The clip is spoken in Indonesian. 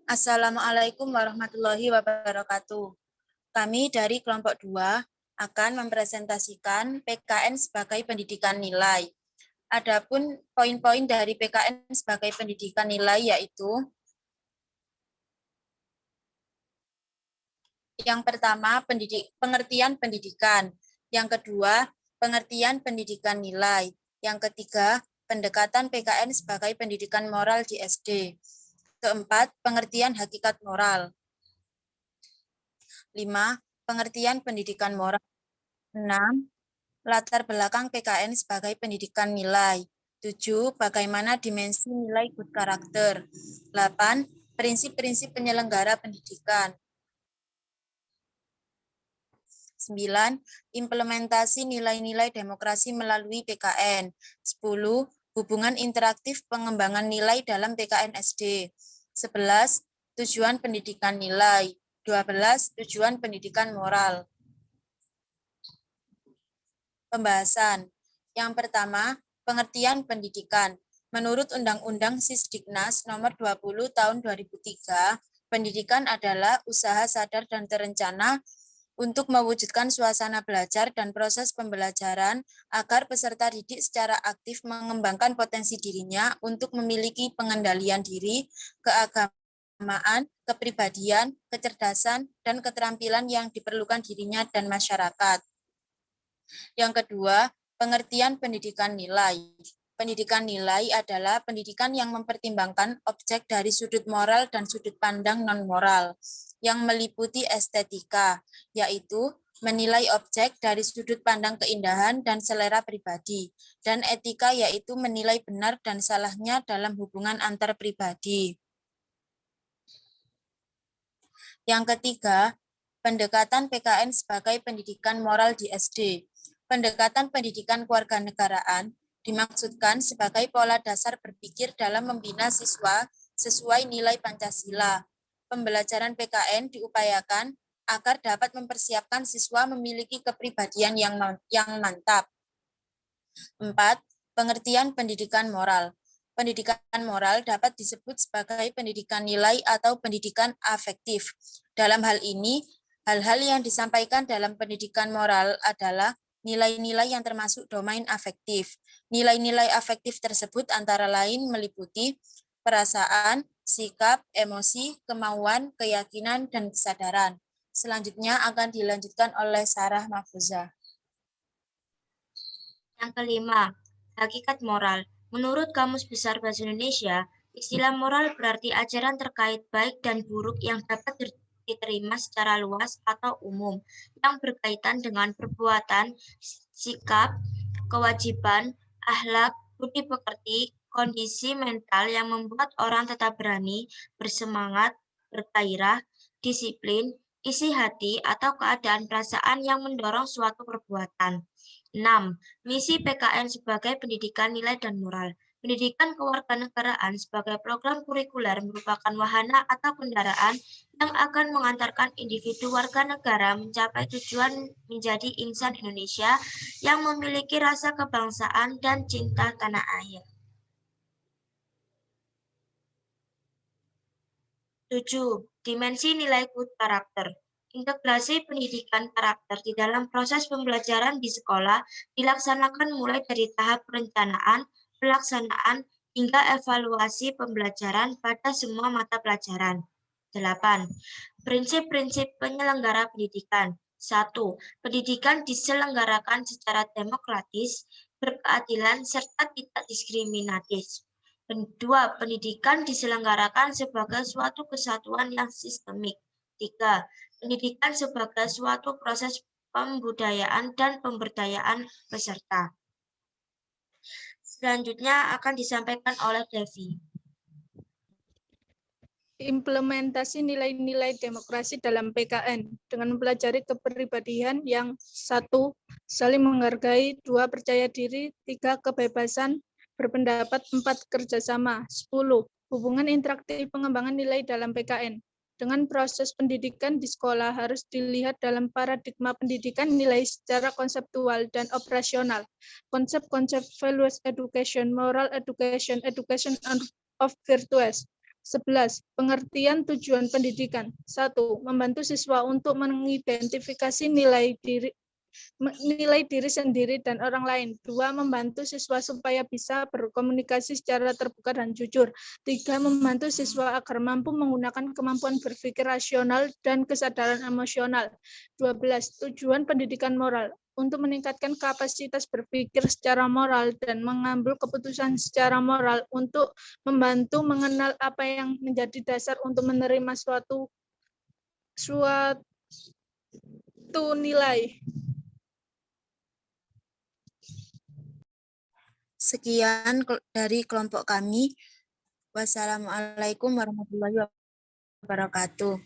Assalamualaikum warahmatullahi wabarakatuh. Kami dari kelompok 2 akan mempresentasikan PKN sebagai pendidikan nilai. Adapun poin-poin dari PKN sebagai pendidikan nilai yaitu yang pertama, pengertian pendidikan. Yang kedua, pengertian pendidikan nilai. Yang ketiga, pendekatan PKN sebagai pendidikan moral di SD. Keempat, pengertian hakikat moral. 5. Pengertian pendidikan moral. 6. Latar belakang PKN sebagai pendidikan nilai. 7. Bagaimana dimensi nilai good karakter. 8. Prinsip-prinsip penyelenggara pendidikan. 9. Implementasi nilai-nilai demokrasi melalui PKN. 10. Hubungan interaktif pengembangan nilai dalam PKN SD. 11. Tujuan pendidikan nilai. 12. Tujuan pendidikan moral. Pembahasan. Yang pertama, pengertian pendidikan. Menurut Undang-Undang Sisdiknas Nomor 20 Tahun 2003, pendidikan adalah usaha sadar dan terencana untuk mewujudkan suasana belajar dan proses pembelajaran agar peserta didik secara aktif mengembangkan potensi dirinya untuk memiliki pengendalian diri, keagamaan, kepribadian, kecerdasan, dan keterampilan yang diperlukan dirinya dan masyarakat. Yang kedua, pengertian pendidikan nilai. Pendidikan nilai adalah pendidikan yang mempertimbangkan objek dari sudut moral dan sudut pandang non-moral, yang meliputi estetika, yaitu menilai objek dari sudut pandang keindahan dan selera pribadi, dan etika yaitu menilai benar dan salahnya dalam hubungan antar pribadi. Yang ketiga, pendekatan PKN sebagai pendidikan moral di SD. Pendekatan pendidikan kewarganegaraan dimaksudkan sebagai pola dasar berpikir dalam membina siswa sesuai nilai Pancasila. Pembelajaran PKN diupayakan agar dapat mempersiapkan siswa memiliki kepribadian yang mantap. 4. Pengertian pendidikan moral. Pendidikan moral dapat disebut sebagai pendidikan nilai atau pendidikan afektif. Dalam hal ini, hal-hal yang disampaikan dalam pendidikan moral adalah nilai-nilai yang termasuk domain afektif. Nilai-nilai afektif tersebut antara lain meliputi perasaan, sikap, emosi, kemauan, keyakinan, dan kesadaran. Selanjutnya akan dilanjutkan oleh Sarah Mahfuzah. Yang kelima, hakikat moral. Menurut Kamus Besar Bahasa Indonesia, istilah moral berarti ajaran terkait baik dan buruk yang dapat diterima secara luas atau umum, yang berkaitan dengan perbuatan, sikap, kewajiban, akhlak, budi pekerti, kondisi mental yang membuat orang tetap berani, bersemangat, bergairah, disiplin, isi hati, atau keadaan perasaan yang mendorong suatu perbuatan. 6. Misi PKN sebagai pendidikan nilai dan moral. Pendidikan kewarganegaraan sebagai program kurikuler merupakan wahana atau kendaraan yang akan mengantarkan individu warga negara mencapai tujuan menjadi insan Indonesia yang memiliki rasa kebangsaan dan cinta tanah air. 7. Dimensi nilai good karakter. Integrasi pendidikan karakter di dalam proses pembelajaran di sekolah dilaksanakan mulai dari tahap perencanaan, pelaksanaan, hingga evaluasi pembelajaran pada semua mata pelajaran. 8. Prinsip-prinsip penyelenggara pendidikan. 1. Pendidikan diselenggarakan secara demokratis, berkeadilan, serta tidak diskriminatif. 2. Pendidikan diselenggarakan sebagai suatu kesatuan yang sistemik. 3. Pendidikan sebagai suatu proses pembudayaan dan pemberdayaan peserta. Selanjutnya akan disampaikan oleh Devi. Implementasi nilai-nilai demokrasi dalam PKN dengan mempelajari kepribadian yang 1. Saling menghargai, 2. Percaya diri, 3. Kebebasan berpendapat, 4. Kerjasama, 10. Hubungan interaktif pengembangan nilai dalam PKN. Dengan proses pendidikan di sekolah harus dilihat dalam paradigma pendidikan nilai secara konseptual dan operasional. Konsep-konsep values education, moral education, education of virtues. 11. Pengertian tujuan pendidikan. 1. Membantu siswa untuk mengidentifikasi nilai diri sendiri dan orang lain. 2. Membantu siswa supaya bisa berkomunikasi secara terbuka dan jujur. 3. Membantu siswa agar mampu menggunakan kemampuan berpikir rasional dan kesadaran emosional. 12. Tujuan pendidikan moral. Untuk meningkatkan kapasitas berpikir secara moral dan mengambil keputusan secara moral, untuk membantu mengenal apa yang menjadi dasar untuk menerima suatu nilai. Sekian dari kelompok kami. Wassalamualaikum warahmatullahi wabarakatuh.